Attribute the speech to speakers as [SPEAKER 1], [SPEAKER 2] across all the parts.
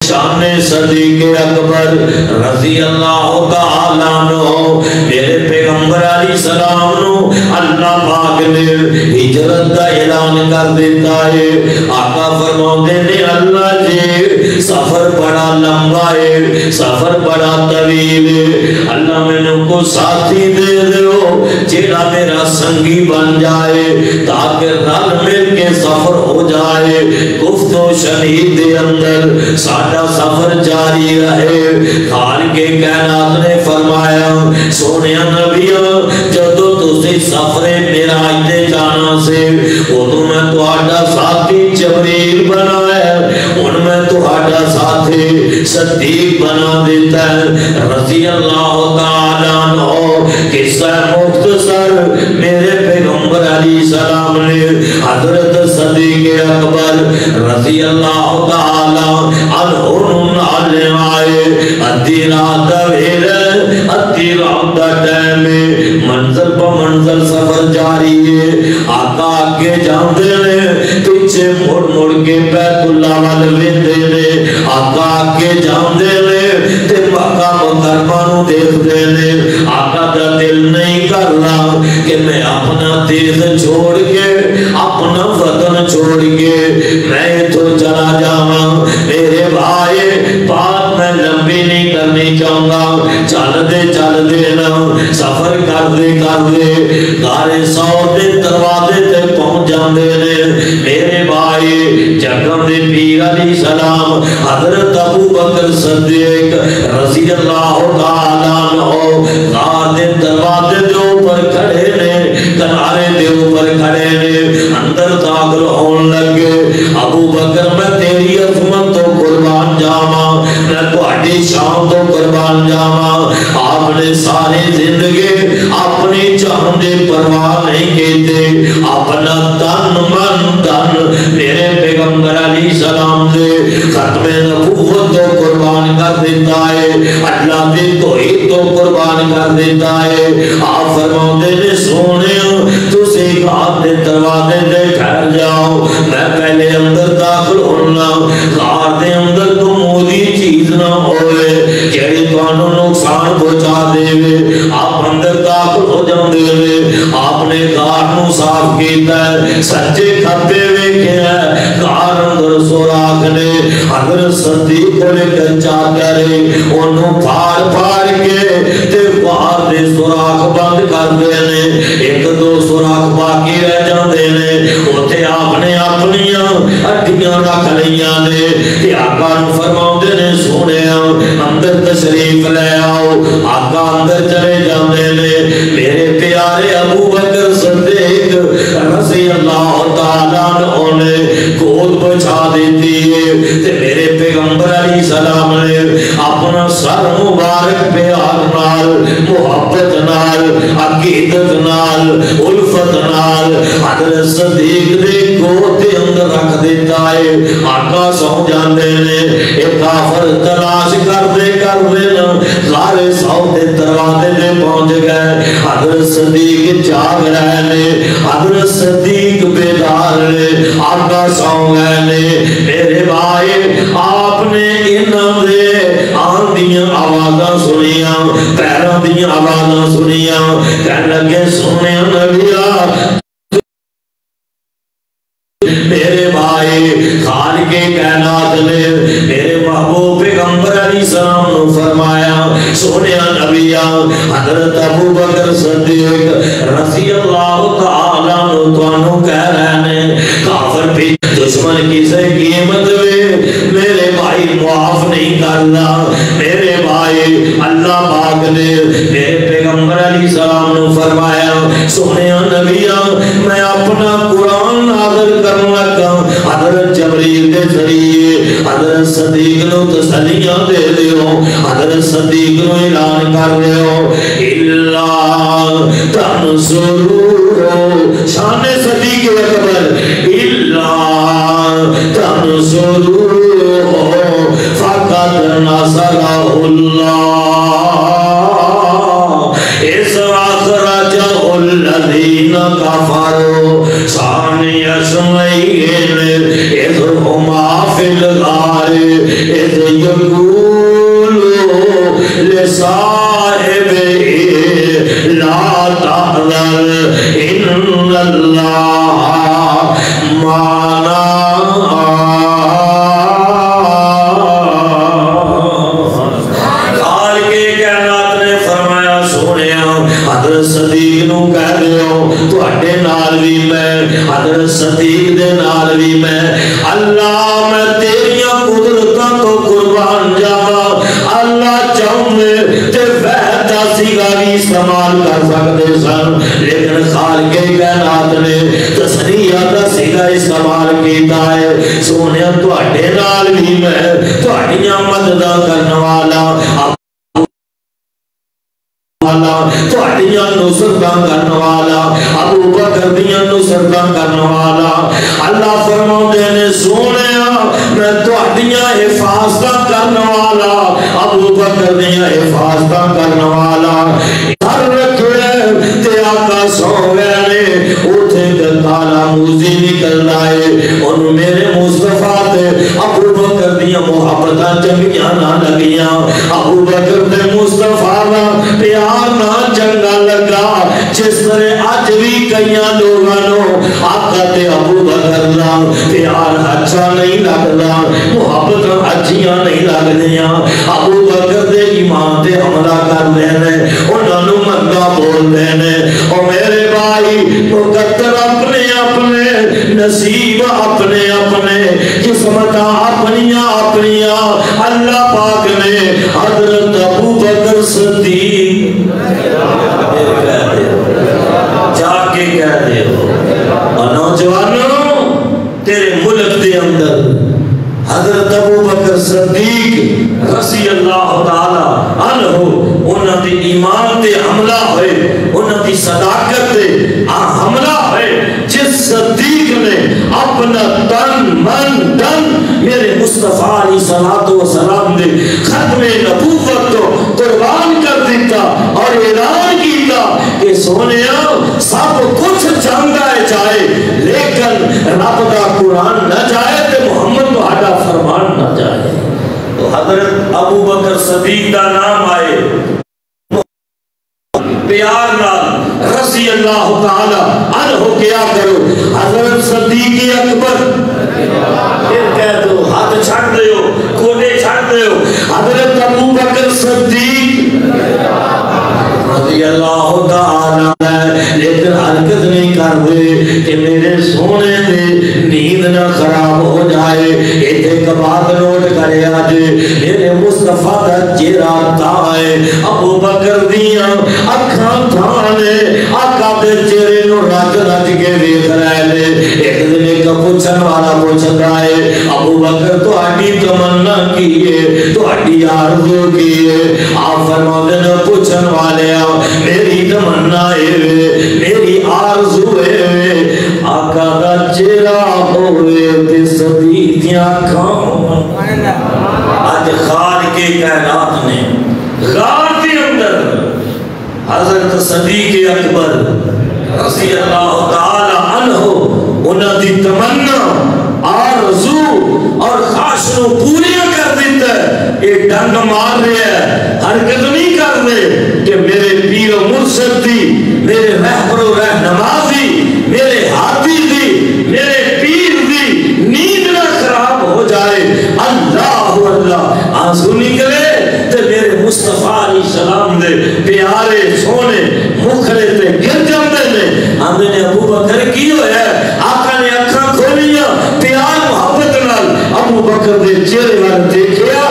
[SPEAKER 1] شان صدیق اکبر رضی اللہ تعالیٰ عنہ میرے پیغمبر علیہ السلام نو اللہ پاک نے ہجرت کا اعلان کر دیتا ہے. آقا فرماتے نے اللہ جی سفر بڑا لمبا ہے, سفر بڑا طویل ہے, اللہ میں نے کو ساتھی دے دو جیڑا میرا سنگی بن جائے تاکہ رل مل کے سفر ہو جائے. گفت و شنید دے اندر ساڈا سفر جاری رہے. خالق کائنات نے فرمایا سونیا نبیوں جدو تسی سفر معراج تے جانا سے ادو میں تہاڈا ساتھی جبریل بنایا, ہن میں تہاڈا ساتھی صدیق بنا دیتا ہے رضی اللہ تعالیٰ عنہ. قصہ مختصر میرے پیغمبر علیہ السلام نے حضرت صدیق اکبر رضی اللہ تعالیٰ عنہ نال آئے ادھی رات ویلے ادھی رات دا ٹائم منزل پہ منزل سفر جاری ہے. آقا آگے جاندے نے پیچھے مڑ مڑ کے بیت اللہ وال ویندے نے. آقا آگے جاندے نے تے مکہ مکرمہ نو دیکھدے نے. آقا دا دل نہیں کردا کہ میں اپنا دیس چھوڑ کے اپنا وطن چھوڑ کے میں تو چلا جاواں. میرے بھائی بات میں لمبی نہیں کرنی چاہوں گا, چل دے نا سفر کر دے غار سور دے دروازے تے پہنچ جاندے نے. میرے بھائی جگم دے پیر علیہ السلام حضرت ابو بکر صدیق رضی اللہ تعالیٰ عنہ غار دے دروازے دے اوپر کھڑے نے, کنارے دے اوپر کھڑے نے, اندر داخل ہون لگے. ابو بکر میں تیری عظمت تو قربان جاواں, میں تہاڈی شان تو قربان جاواں. آپ نے ساری زندگی اپنی جان دی پرواہ نہیں کیتے, اپنا تن من دھن میرے پیغمبر علیہ السلام دے ختم نبوت تو قربان کر دیتا ہے, اللہ دی توحید تو قربان کر دیتا ہے. آپ فرماتے نے سونیا تسی غار دے دروازے تے ٹھہر جاؤ, میں پہلے اندر داخل ہونا. غار دے اندر معمولی چیز نہ ہوئے جیڑی تانوں نقصان پہنچا دے. آپ اندر داخل ہو جاندے نے. آپ نے غار نو صاف کیتا ہے, سچے کھبے ویکھیا ہے, غار اندر سوراخ نے. حضرت صدیق نے کچا کرے اونوں پھاڑ کے تے غار دے سوراخ بند کر دے نے. ایک دو سوراخ باقی رہ جاندے نے. اوتھے آپ نے اپنیاں ہڈیاں رکھ لیاں نے تے آقا نو فرماندے نے سونیا اندر تشریف لے آؤ. آقا اندر چلے جاندے نے. میرے پیارے ابو بکر صدیق رضی اللہ تعالیٰ عنہ نے گود بچھا دیتی ہے تے میرے پیغمبر علیہ السلام نے اپنا سر مبارک پیار نال محبت نال عقیدت نال الفت نال حضرت صدیق دے گود دے اندر رکھ دیتا ہے. آقا سو جاندے نے. ایک کافر تلاش کردے نا غار سور دے دروازے تے پہنچ گئے. حضرت صدیق جاگ رہے نے, حضرت صدیق بیدار نے, آقا سو گئے نے. میرے بھائی آپ نے انہاں دے آن دیاں آوازاں سنیاں, پیراں دیاں آوازاں سنیاں, کہنے لگے سونیا نبیا. میرے بھائی خالق کائنات نے میرے محبوب پیغمبر علیہ السلام نے فرمایا سونیا نبیا حضرت ابو بکر صدیق رضی اللہ تعالیٰ عنہ تانوں کہہ رہے ہیں کافر بھی دشمن کسے قیمت وے میرے بھائی معاف نہیں کرنا. میرے بھائی اللہ پاک نے میرے پیغمبر علیہ السلام نے فرمایا سونیا نبیا میں اپنا قرآن نازل کرنے لگا. حضرت جبریل کے ذریعے حضرت صدیق نو تسلیاں دے دیو, حضرت صدیق نو اعلان کر دیو اللہ تنصروا شان صدیق اکبر اللہ تنصروا فقد نصرہ اللہ اس اخرجہ الذین کفروا ثانی اسمعین اذ ہما فی الغار اذ کر سکتے سن، لیکن خالق کائنات نے تسلیہ دا سیدھا استعمال کیتا ہے، سونے تواڈے نال بھی میں تواڈیاں مدداں کرن والا، تواڈیاں نصرتاں کرن والا، ابو بکر دیاں نصرتاں کرن والا۔ اللہ فرماندے نے سونیا میں تواڈیاں حفاظتاں کرن والا، ابو بکر دیاں حفاظتاں کرن والا۔ ہر رکھڑے تے آقا سو گئے نے، اوتھے تے کالا موزی نکل آئے، انہوں میرے مصطفیٰ تے ابو بکر دیاں محبتاں چنگیاں نہ لگیاں، ابو بکر تے مصطفیٰ دا پیار نہ چنگا لگا، جس طرح آج بھی کئیاں لوگانوں آقا تے ابو بکر دا پیار اچھا نہیں لگدا، محبتاں اچھیاں نہیں لگدیاں، ابو بکر دے ایمان تے حملہ کر دینے، انہاں نوں مندہ بول دینے۔ او میرے بھائی مقدر اپنے اپنے، نصیب اپنے اپنے، قسمتاں اپنیاں اپنیاں، اللہ پاک نے حضرت ابو بکر صدیق جا کے کہہ دے اور نوجوانوں تیرے ملک دے اندر حضرت ابو بکر صدیق رضی اللہ تعالی عنہ انہاں دی ایمان تے حملہ ہوئے، انہاں دی صداقت تے حملہ ہوئے، جس صدیق نے اپنا تن من دن میرے مصطفیٰ علیہ السلام دے ختم نبوت تو قربان کر دیتا اور اعلان کیتا کہ سونیا سب کچھ جاندا ہے جائے، لیکن رب دا قرآن نہ جائے تے محمد تہاڈا فرمان نہ جائے۔ تو حضرت ابو بکر صدیق دا نام آئے پیار نال رضی اللہ تعالی عنہ کیا کرو، حضرت صدیق اکبر پھر کہہ دو، ہاتھ چھڑ دیو، کوڑے چھڑ دیو، حضرت ابو بکر صدیق رضی اللہ تعالی، لیکن حرکت نہیں کر دے کہ میرے سونے دے نیند نہ خراب ہو جائے۔ ایک ایک بات نوٹ کرے آج، میرے مصطفیٰ دا چہرہ تھائے، ابو بکر دیاں اکھاں تھانے، آقا دے چہرے نو رج رج کے دیکھ رہے لے۔ ایک دن ایک پوچھن والا پوچھتا ہے، ابو بکر تو آڈی تمنا کیے، تو آڈی آرزو کیے؟ آپ فرماتے ہیں پوچھن والے میری تمنا ہے، میری آرزو ہے، آقا دا چہرہ ہوئے تے صدیق دیاں کھاؤں۔ آج خالق کائنات نے غار کے اندر حضرت صدیق اکبر رضی اللہ تعالی عنہ انہاں دی تمنا آرزو اور خواہش نو پوریاں کر دیتا ہے۔ ایک ڈنگ مار رہے ہے، حرکت نہیں کر دے کہ میرے پیر و مرشد دی، میرے رہبر و رہنما دی، میرے ہاتھی دی، میرے پیر دی نیند نہ خراب ہو جائے۔ اللہ اللہ آنسو نکلے تے میرے مصطفیٰ علیہ السلام دے پیارے سونے مکھڑے تے گر جاندے نے۔ آندے نے ابو بکر کی ہویا ہے؟ آقا نے اکھاں کھولیاں، پیار محبت نال ابو بکر دے چہرے وال دیکھیا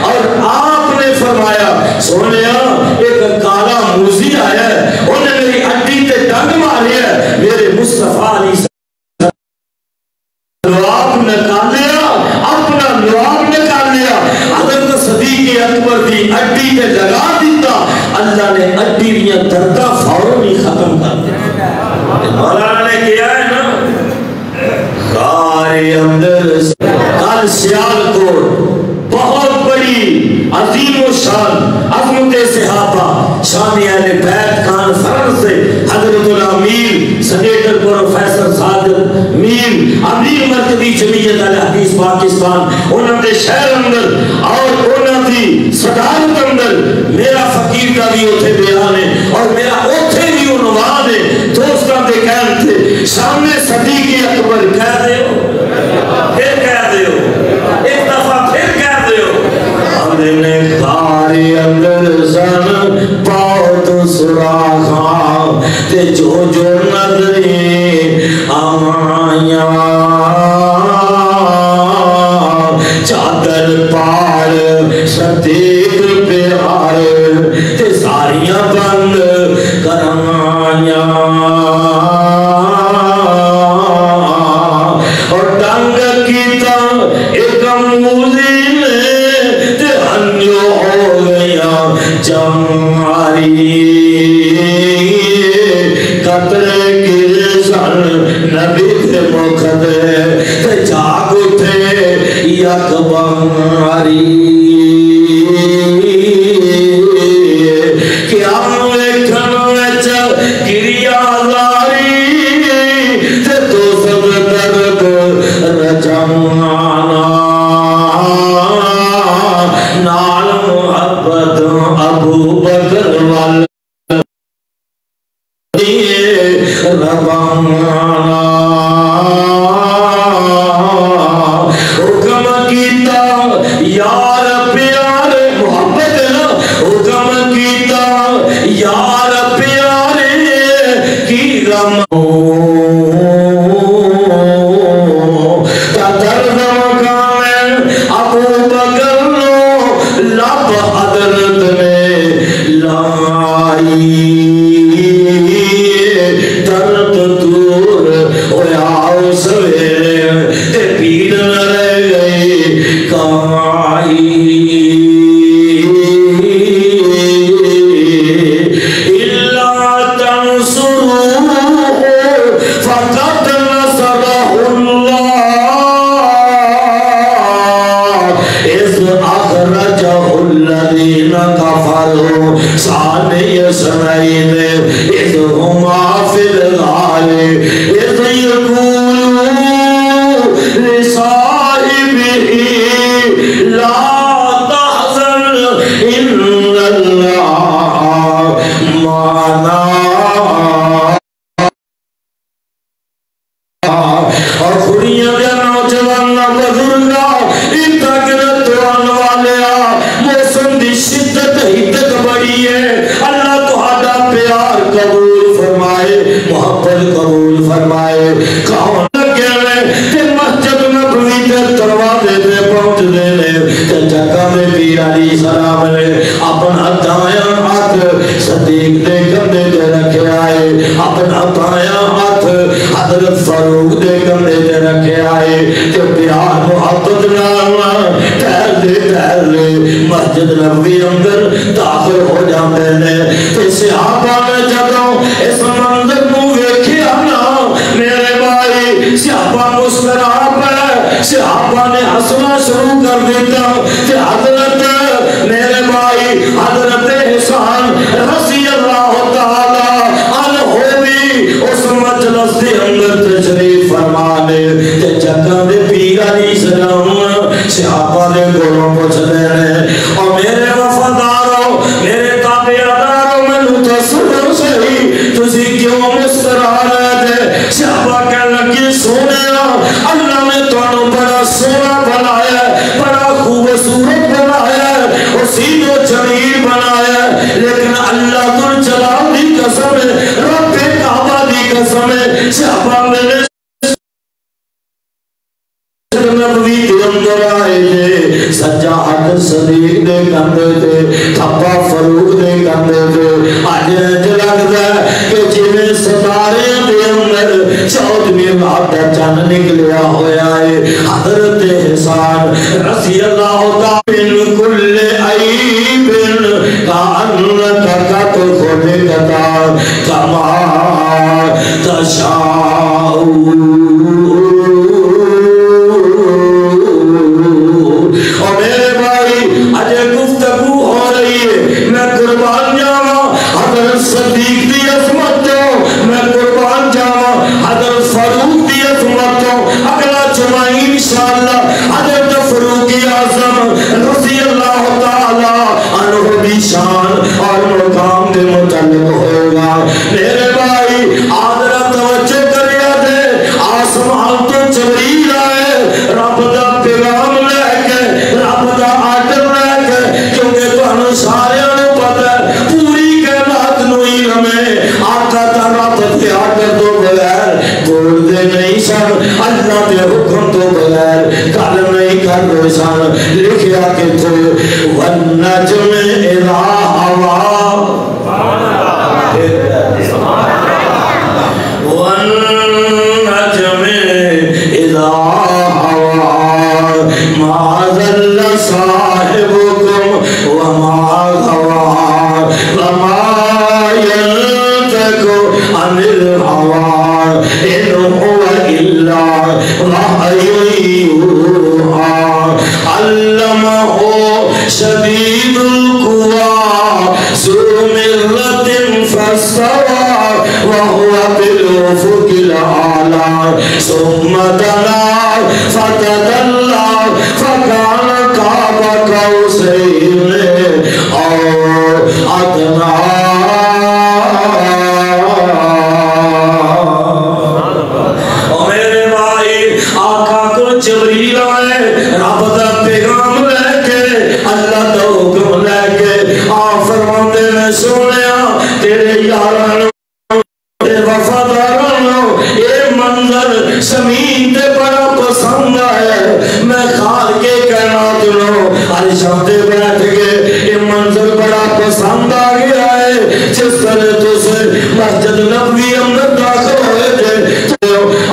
[SPEAKER 1] اور آپ نے فرمایا سونیا ایک کالا موزی آیا ہے، انہیں میری ہڈی تے ڈنگ ماری ہے، میرے مصطفیٰ علیہ السلام لعاب نکال لیا، اپنا لعاب نکال لیا، حضرت صدیق اکبر دی ہڈی تے لگا دیتا، اللہ نے ہڈی دیاں درداں فوراً ہی ختم کر دیا۔ مولانا نے کیا ہے نا غار اندر کل سیال کو بہت بڑی عظیم و شان عظمت صحابہ شان اہل بیت کانفرنس سے حضرت الامیر سینیٹر پروفیسر ساجد میر امیر مرکزی جمعیت الحدیث پاکستان انہوں نے شہر اندر اور انہوں دی صدارت اندر میرا فقیر کا بھی اتھے بیان ہے اور میرا اتھے بھی عنوان ہے، دوستان دے کہن تھے سامنے صدیق اکبر کہہ دے ہو، پھر کہہ دے ہو، ایک دفعہ پھر کہہ دے ہو، نے غاری اندر سن پاؤ تو سراخاں تے جو جو نظریں آیاں چادر پار جاری قطرے کی سن نبی کے مقدر جاگ اٹھے یک باری کیا لیکن وچ گریا زاری تو سب درد رجانا نال محبت ابو بکر وال ربانا حکم کیتا یار پیارے محبت نا حکم کیتا یار پیارے کی غم تا درد مقام ابو بکر نو لب حضرت نے لائی درد دور ہویا سویرے تے پیر نہ رہ گئی کائی اللہ تنصروہ فقد نصرہ اللہ اذ اخرجہ الذین کفروا ثانی سنین اذ ہما فی الغار اذ یقولوا لصاحبہ لا تحزن ان اللہ معنا اور خڑیاں دے نوجوان بزرگا اتنا گرتوان والیا موسم دی شدت حدت بڑی ہے اللہ تہاڈا پیار قبول فرمائے محبت قبول فرمائے کون لگے میں تے مسجد نبوی تے دروازے تے پہنچ دے لے تے جگہ میں پیر علیہ السلام نے اپنا دایاں ہاتھ صدیق دے کندھے تے رکھے آئے اپنا دایاں ہاتھ حضرت فاروق دے کندھے تے رکھے آئے تے پیار محبت نال ٹہر دے مسجد نبوی اندر داخل ہو جاندے نے تے صحابہ نے جدوں اس منظر کو ویکھیا نا میرے بھائی صحابہ مسکرا پے صحابہ نے ہنسنا شروع کر دیتا کہ حضرت میرے بھائی حضرت حسان رضی اللہ تعالی عنہ بھی اس مجلس کے اندر تشریف فرما لے تے جگہ دے پیر علیہ السلام صحابہ دے کولوں پوچھدے نے اور میرے وفادارو میرے تابعدارو مینوں دسو صحیح تسی کیوں مسکرا رہے تھے صحابہ کہنے لگے سونیا اللہ نے تانوں بڑا سونا بنایا بڑا خوبصورت بنایا اسی کو جمیل بنایا لیکن اللہ ذل جلال دی قسم ہے رب کعبہ دی قسم ہے صحابہ میرے نبوی کے اندر آئے تھے سجاد صدیق دے کندھے تے تھپا فاروق دے کندھے تے اج لگدا ہے کہ جویں ستارے دے اندر چودھویں رات دا چن نکلیا ہویا ہے حضرت حسان رضی اللہ تعالی من کل عیب کانک قد خلقتا کما تشاء اور میرے بھائی آج گفتگو ہو رہی ہے میں قربان جاواں حضرت صدیق دی عظمت تو میں قربان جاواں حضرت فاروق دی عظمت تو اگلا جمعہ انشاءاللہ حضرت فاروق اعظم رضی اللہ تعالی عنہ دی شان اور مقام دے متعلق ہوگا میرے بھائی آدھرا توجہ کریا دے آسمان تو جبریل آئے رب دا پیغام لے کے رب دا آرڈر لے کے کیونکہ تانوں سارےاں نوں پتہ ہے پوری کائنات نوں علم ہے آقا دا رب دے آرڈر تو بغیر بول دے نہیں سن اللہ دے حکم تو بغیر گل نہیں کر رہے سن لکھیا کہ تو والنجم اذا ہوا والنجم اذا ما ضل صاحبكم وما غوى شدید القوا ذو مرة فاستوى وهو بالأفق الأعلى ثم دنا فتدلى فكان قاب قوسين أو أدنى. اور میرے بھائی آقا کو جبریل آئے رب دا پیغام لے کے اللہ دا حکم لے کے آپ فرماتے ہیں سونیا تیرے یارانو وفادارانو یہ منظر زمین تے بڑا پسند ہے. میں خال کے کائنات نو عرشاں تے بیٹھ کے یہ منظر بڑا پسند آ گیا ہے. جس طرح تسے مسجد نبوی اندر داخل ہوئے تھے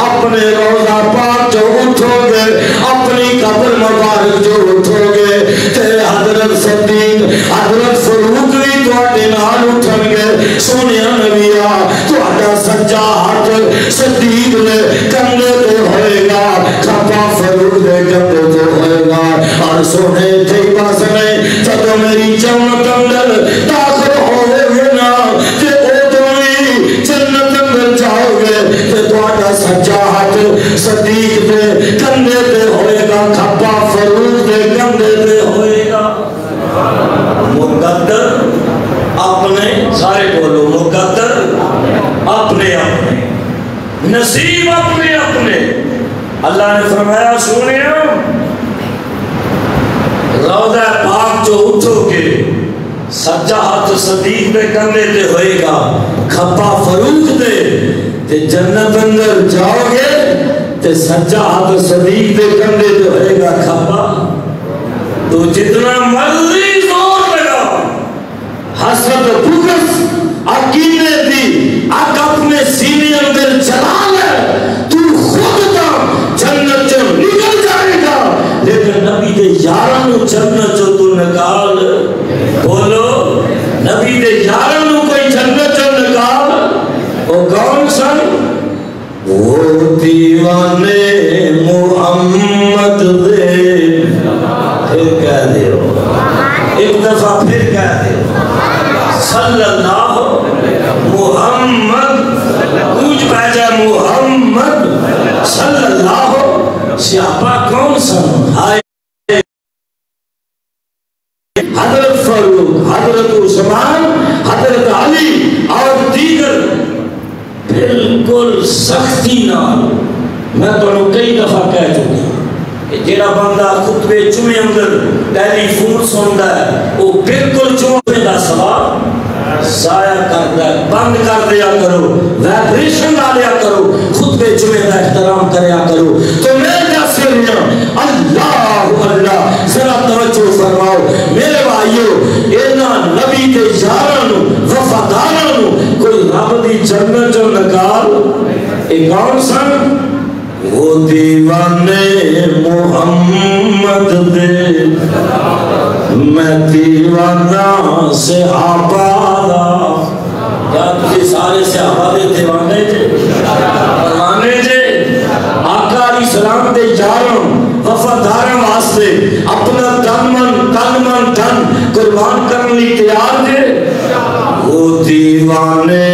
[SPEAKER 1] اپنے روضہ پاک جو اٹھو گے اپنی قبر مبارک جو اٹھو گے تے حضرت صدیق حضرت فاروق بھی تواڈے نال اٹھن گے. سونیا نبیا تواڈا سجا ہاتھ صدیق نے کندھے تے ہوئے گا کھبا فاروق دے کندھے تے ہوئے گا. اور سونے تھے پاس میں جدوں میری جنت اندر داخل ہوئے گے نا تے ادوں ہی جنت اندر جاؤ گے تے تواڈا سجا ہاتھ صدیق دے کندھے تے ہوئے گا کھبا فاروق دے کندھے تے ہوئے گا. مقدر اپنے سارے بولو مقدر اپنے اپنے نصیب اپنے اپنے. اللہ نے فرمایا سونیا روضہ پاک جو اٹھو گے سجا ہاتھ صدیق دے کندھے تے ہوئے گا کھبا فاروق دے تے جنت اندر جاؤ گے تے سجا ہاتھ صدیق دے کندھے تے ہوئے گا کھبا. تو جتنا مرضی زور لگا حسرت بغض عقیدے دی اگ اپنے سینے اندر جلا لے تو خود دا جنت جو نکل جائے گا. لیکن نبی دے یاراں نو جنت جو تو نکال بولو نبی دے یاراں نو کوئی جنت جو نکال وہ کون سن؟ وہ دیوانے محمد دے. پھر کہہ دے ایک دفعہ پھر کہہ دے صلی اللہ محمد کچھ بھیجا محمد صلی اللہ. صحابہ کون سن؟ حضرت فاروق حضرت عثمان حضرت علی اور دیگر بالکل سختی نال. میں تو کئی دفعہ کہہ چکی جیڑا بندہ خطبے جمعے اندر ٹیلی فون سنتا ہے وہ بالکل جمعے دا ثواب ضائع کرتا ہے. بند کر دیا کرو وائبریشن ڈالیا کرو خطبے جمعے کا احترام کریا کرو. تو میں کیسے ہوں اللہ اللہ ذرا توجہ فرماؤ میرے بھائیو. انہاں نبی دے یاراں وفاداراں کوئی رب دی جنت جو نکال اے کون سن؟ وہ دیوانے محمد دے میں دیوانہ صحابہ دا. کیا تجھے سارے صحابہ دے دیوانے جے پروانے جے آقا علیہ السلام دے یاراں وفاداراں واسطے اپنا تن من دھن قربان کرنے لی تیار جے. وہ دیوانے